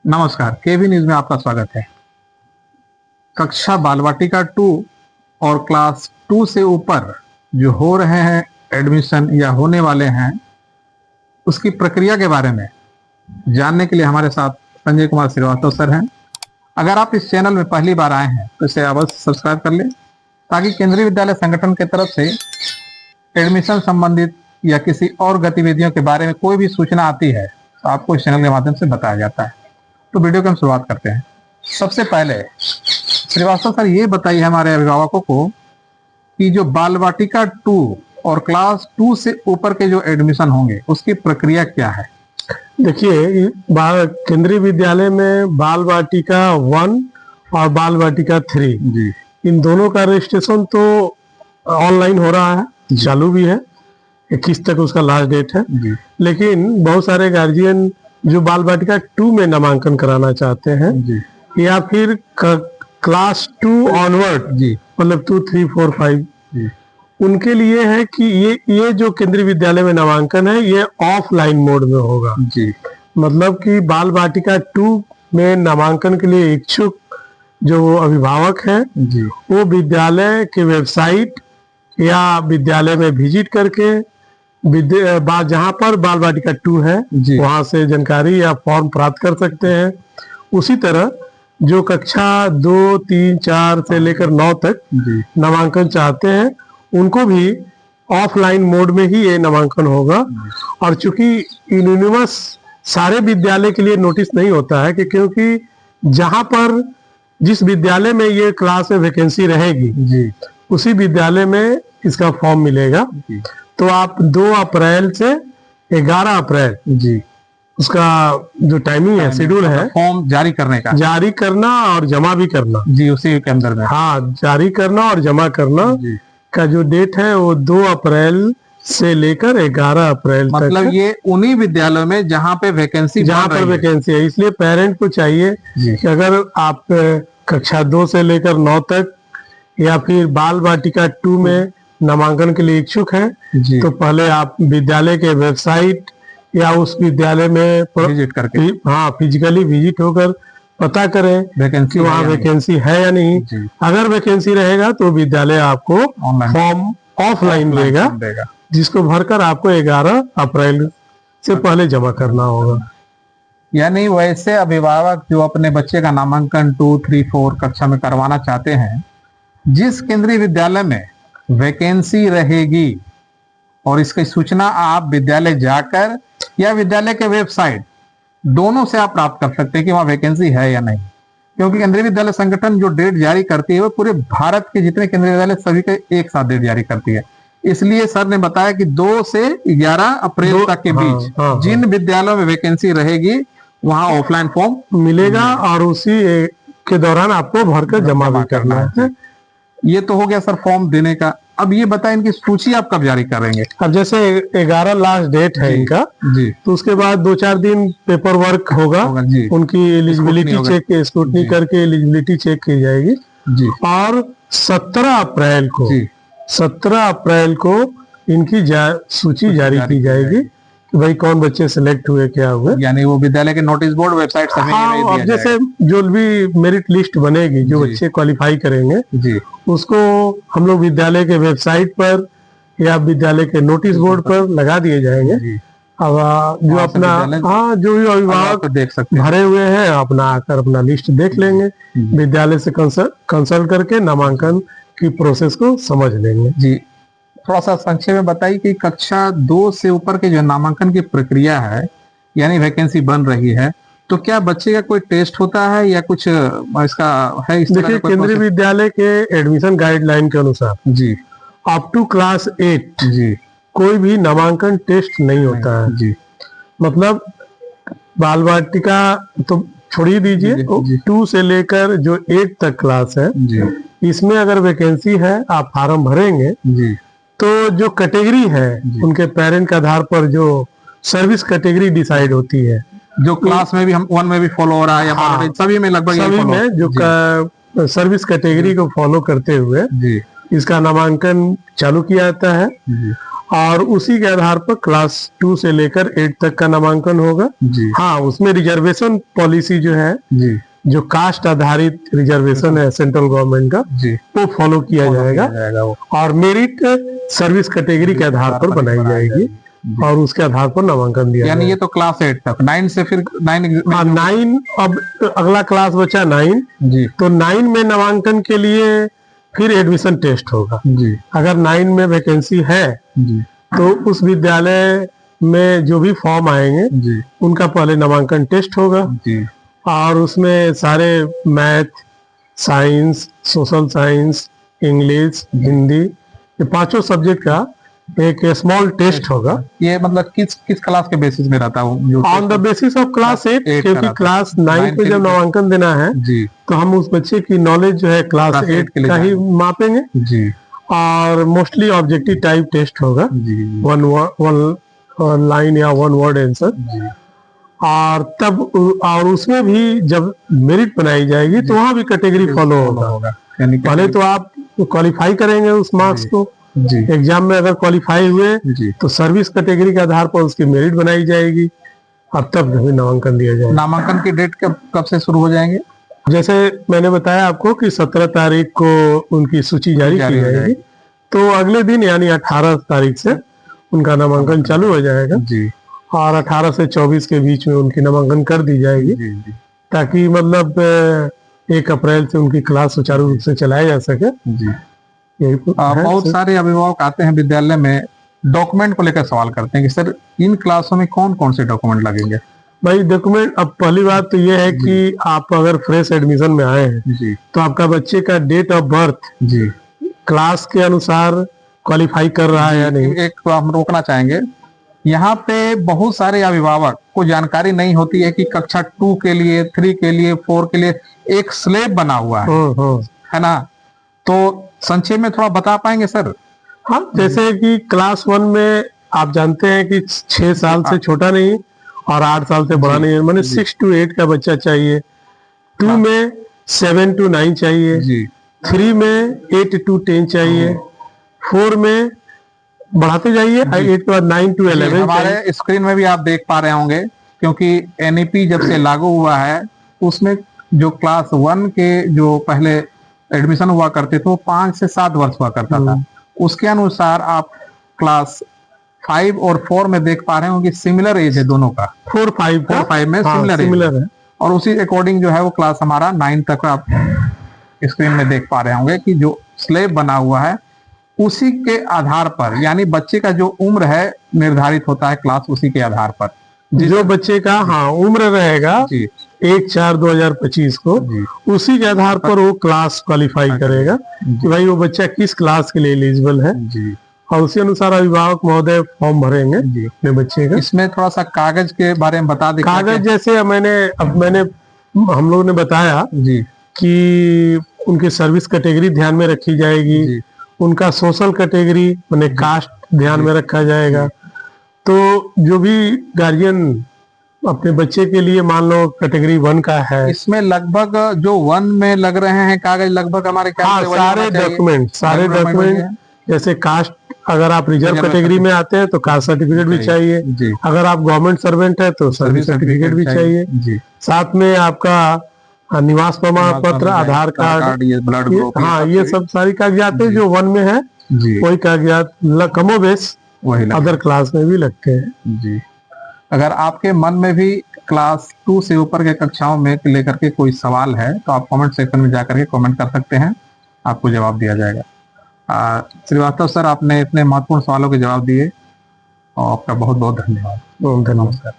नमस्कार, केवी न्यूज में आपका स्वागत है। कक्षा बाल वाटिका 2 और क्लास 2 से ऊपर जो हो रहे हैं एडमिशन या होने वाले हैं, उसकी प्रक्रिया के बारे में जानने के लिए हमारे साथ संजय कुमार श्रीवास्तव सर हैं। अगर आप इस चैनल में पहली बार आए हैं तो इसे अवश्य सब्सक्राइब कर लें, ताकि केंद्रीय विद्यालय संगठन की तरफ से एडमिशन संबंधित या किसी और गतिविधियों के बारे में कोई भी सूचना आती है तो आपको इस चैनल के माध्यम से बताया जाता है। तो वीडियो की हम शुरुआत करते हैं। सबसे पहले श्रीवास्तव सर ये बताइए हमारे अभिभावकों को कि जो बाल वाटिका 2 और क्लास 2 से ऊपर के जो एडमिशन होंगे उसकी प्रक्रिया क्या है। देखिए, केंद्रीय विद्यालय में बाल वाटिका 1 और बाल वाटिका 3 जी, इन दोनों का रजिस्ट्रेशन तो ऑनलाइन हो रहा है, चालू भी है। 21 तक उसका लास्ट डेट है जी। लेकिन बहुत सारे गार्जियन जो बाल वाटिका 2 में नामांकन कराना चाहते हैं जी, या फिर क्लास 2 ऑनवर्ड जी, मतलब 2, 3, 4, 5 जी, उनके लिए है कि ये जो केंद्रीय विद्यालय में नामांकन है ये ऑफलाइन मोड में होगा। जी, मतलब कि बाल वाटिका 2 में नामांकन के लिए इच्छुक जो अभिभावक हैं जी, वो विद्यालय के वेबसाइट या विद्यालय में विजिट करके जहाँ पर बाल वाटिका 2 है जी। वहां से जानकारी या फॉर्म प्राप्त कर सकते हैं। उसी तरह जो कक्षा 2, 3, 4 से लेकर 9 तक जी, नामांकन चाहते हैं उनको भी ऑफलाइन मोड में ही ये नामांकन होगा। और चूंकि यूनिवर्स सारे विद्यालय के लिए नोटिस नहीं होता है कि क्योंकि जहां पर जिस विद्यालय में ये क्लास में वैकेंसी रहेगी जी, उसी विद्यालय में इसका फॉर्म मिलेगा। जी, तो आप 2 अप्रैल से 11 अप्रैल जी, उसका जो टाइमिंग है, शेड्यूल है फॉर्म जारी करने का, जारी करना और जमा भी करना। जी, उसी के अंदर में। हाँ, जारी करना और जमा करना जी। का जो डेट है वो 2 अप्रैल से लेकर 11 अप्रैल मतलब तक ये उन्हीं विद्यालयों में जहां पे वैकेंसी जहाँ पर वैकेंसी है। इसलिए पेरेंट को चाहिए जी। कि अगर आप कक्षा 2 से लेकर 9 तक या फिर बाल वाटिका 2 में नामांकन के लिए इच्छुक हैं जी, तो पहले आप विद्यालय के वेबसाइट या उस विद्यालय में विजिट करके हाँ फिजिकली विजिट होकर पता करें वैकेंसी कि वहाँ वैकेंसी है या नहीं। जी। अगर वैकेंसी रहेगा तो विद्यालय आपको ऑनलाइन फॉर्म ऑफलाइन देगा, जिसको भरकर आपको 11 अप्रैल से पहले जमा करना होगा। यानी वैसे अभिभावक जो अपने बच्चे का नामांकन 2, 3, 4 कक्षा में करवाना चाहते हैं, जिस केंद्रीय विद्यालय में वैकेंसी रहेगी और इसकी सूचना आप विद्यालय जाकर या विद्यालय के वेबसाइट दोनों से आप प्राप्त कर सकते हैं कि वहां वैकेंसी है या नहीं। क्योंकि केंद्रीय विद्यालय संगठन जो डेट जारी करती है वो पूरे भारत के जितने केंद्रीय विद्यालय सभी के एक साथ डेट जारी करती है। इसलिए सर ने बताया कि 2 से 11 अप्रैल तक के बीच जिन विद्यालयों में वैकेंसी रहेगी वहां ऑफलाइन फॉर्म मिलेगा और उसी के दौरान आपको भरकर जमा भी करना है। ये तो हो गया सर फॉर्म देने का। अब ये बताएं इनकी सूची आप कब जारी करेंगे। अब जैसे 11 लास्ट डेट है इनका, जी, तो उसके बाद 2-4 दिन पेपर वर्क होगा जी, उनकी एलिजिबिलिटी चेक स्क्रूटनी करके एलिजिबिलिटी चेक की जाएगी जी। और 17 अप्रैल को जी, 17 अप्रैल को इनकी सूची जारी की जाएगी कि भाई कौन बच्चे सिलेक्ट हुए, क्या हुए। यानी वो विद्यालय के नोटिस बोर्ड वेबसाइट सभी हाँ, अब जैसे जो भी मेरिट लिस्ट बनेगी जो बच्चे क्वालिफाई करेंगे जी, उसको हम लोग विद्यालय के वेबसाइट पर या विद्यालय के नोटिस बोर्ड पर लगा दिए जाएंगे। अब जो अपना हाँ जो भी अभिभावक देख सकते भरे हुए हैं अपना आकर अपना लिस्ट देख लेंगे, विद्यालय से कंसल्ट करके नामांकन की प्रोसेस को समझ लेंगे। जी, थोड़ा सा संक्षेप में बताइए कि कक्षा 2 से ऊपर के जो नामांकन की प्रक्रिया है, यानी वैकेंसी बन रही है, तो क्या बच्चे का कोई टेस्ट होता है या कुछ इसका है? इस देखिए, केंद्रीय विद्यालय के एडमिशन गाइडलाइन के अनुसार जी अप टू क्लास 8 जी कोई भी नामांकन टेस्ट नहीं होता है। जी, मतलब बाल वाटिका तो छोड़ ही दीजिए, 2 से लेकर जो 8 तक क्लास है जी, इसमें अगर वैकेंसी है आप फार्म भरेंगे जी, तो जो कैटेगरी है उनके पेरेंट के आधार पर जो सर्विस कैटेगरी डिसाइड होती है, जो क्लास में भी हम 1 में भी फॉलो हो रहा है या सभी में लगभग सभी में जो सर्विस कैटेगरी को फॉलो करते हुए जी, इसका नामांकन चालू किया जाता है। और उसी के आधार पर क्लास 2 से लेकर 8 तक का नामांकन होगा। जी हाँ, उसमें रिजर्वेशन पॉलिसी जो है, जी जो कास्ट आधारित रिजर्वेशन है सेंट्रल गवर्नमेंट का, जी वो फॉलो किया जाएगा वो और मेरिट सर्विस कैटेगरी के आधार पर बनाई जाएगी और उसके आधार पर नामांकन दिया यानी जाएगा। ये तो क्लास 8 तक, 9 से फिर 9 हाँ, 9, अब अगला क्लास बचा 9। जी तो 9 में नामांकन के लिए फिर एडमिशन टेस्ट होगा। जी अगर 9 में वैकेंसी है जी तो उस विद्यालय में जो भी फॉर्म आएंगे जी उनका पहले नामांकन टेस्ट होगा जी और उसमें सारे math, science, social science, English, Hindi, ये 5 सब्जेक्ट का एक स्मॉल टेस्ट होगा। ये मतलब किस किस क्लास के बेसिस में रहता है जो on the basis of class 8, का क्योंकि रहता है। क्लास 9 9 पे के जब लिए- नामांकन देना है जी तो हम उस बच्चे की नॉलेज जो है क्लास क्लास 8 8 के लिए का ही मापेंगे जी और मोस्टली ऑब्जेक्टिव टाइप टेस्ट होगा, जी वन लाइन या वन वर्ड आंसर। जी और तब और उसमें भी जब मेरिट बनाई जाएगी तो वहाँ भी कैटेगरी फॉलो होगा। यानी पहले तो आप क्वालिफाई करेंगे उस मार्क्स को, जी एग्जाम में अगर क्वालिफाई हुए जी तो सर्विस कैटेगरी के आधार पर उसकी मेरिट बनाई जाएगी और तब भी नामांकन दिया जाएगा। नामांकन की डेट कब कब से शुरू हो जाएंगे? जैसे मैंने बताया आपको कि 17 तारीख को उनकी सूची जारी की हो जाएगी, तो अगले दिन यानी 18 तारीख से उनका नामांकन चालू हो जाएगा जी और 18 से 24 के बीच में उनकी नामांकन कर दी जाएगी, जी जी ताकि मतलब 1 अप्रैल से उनकी क्लास सुचारू रूप से चलाया जा सके। जी यही तो है। बहुत सारे अभिभावक आते हैं विद्यालय में, डॉक्यूमेंट को लेकर सवाल करते हैं कि सर इन क्लासों में कौन कौन से डॉक्यूमेंट लगेंगे? भाई डॉक्यूमेंट, अब पहली बात तो ये है कि आप अगर फ्रेश एडमिशन में आए हैं जी तो आपका बच्चे का डेट ऑफ बर्थ जी क्लास के अनुसार क्वालिफाई कर रहा है या नहीं। एक तो हम रोकना चाहेंगे, यहाँ पे बहुत सारे अभिभावक को जानकारी नहीं होती है कि कक्षा 2 के लिए, 3 के लिए, 4 के लिए एक स्लेब बना हुआ है ना? तो संक्षेप में थोड़ा बता पाएंगे सर? हाँ, जैसे कि क्लास 1 में आप जानते हैं कि 6 साल से छोटा नहीं और 8 साल से बड़ा नहीं है, मैंने 6 to 8 का बच्चा चाहिए। 2 में 7 to 9 चाहिए, जी 3 में 8 to 10 चाहिए, 4 में बढ़ाते जाइए, 8 के बाद 9 to 11 चाहिए। हमारे स्क्रीन में भी आप देख पा रहे होंगे, क्योंकि एनईपी जब से लागू हुआ है उसमें जो क्लास 1 के जो पहले एडमिशन हुआ करते थे वो 5 से 7 वर्ष हुआ करता था। उसके अनुसार आप क्लास 5 और 4 में देख पा रहे हो कि सिमिलर एज है दोनों का, 4-5 का 4-5 में हाँ, सिमिलर सिमिलर है। और उसी अकॉर्डिंग जो है वो क्लास हमारा 9 तक आप स्क्रीन में देख पा रहे होंगे कि जो स्लेब बना हुआ है उसी के आधार पर, यानी बच्चे का जो उम्र है निर्धारित होता है क्लास उसी के आधार पर। जो बच्चे का हाँ उम्र रहेगा जी 1/4/2025 को, जी उसी के आधार पर वो क्लास क्वालिफाई करेगा कि भाई वो बच्चा किस क्लास के लिए एलिजिबल है जी और उसी अनुसार अभिभावक महोदय फॉर्म भरेंगे जी। अपने बच्चे का। इसमें थोड़ा सा कागज के बारे में बता दें। कागज जैसे हम लोग ने बताया जी कि उनकी सर्विस कैटेगरी ध्यान में रखी जाएगी, जी उनका सोशल कैटेगरी माने कास्ट ध्यान में रखा जाएगा। तो जो भी गार्जियन अपने बच्चे के लिए मान लो कैटेगरी 1 का है, इसमें लगभग जो 1 में लग रहे हैं कागज लगभग हमारे ख्याल हाँ से वही सारे होना चाहिए। डॉक्यूमेंट जैसे कास्ट, अगर आप रिजर्व रिजर्व कैटेगरी में आते हैं तो कास्ट सर्टिफिकेट भी चाहिए, जी अगर आप गवर्नमेंट सर्वेंट है तो सर्विस सर्टिफिकेट भी चाहिए, जी। साथ में आपका निवास प्रमाण पत्र, आधार कार्ड, ये ब्लड ग्रुप, हाँ ये सब सारी कागजात है जो 1 में है, जी वही कागजात कमोबेश वही लग- अदर क्लास में भी लगते हैं। जी। अगर आपके मन में भी क्लास 2 से ऊपर के कक्षाओं में लेकर के कोई सवाल है तो आप कमेंट सेक्शन में जाकर के कमेंट कर सकते हैं, आपको जवाब दिया जाएगा। श्रीवास्तव सर, आपने इतने महत्वपूर्ण सवालों के जवाब दिए और आपका बहुत बहुत धन्यवाद। धन्यवाद। नमस्कार।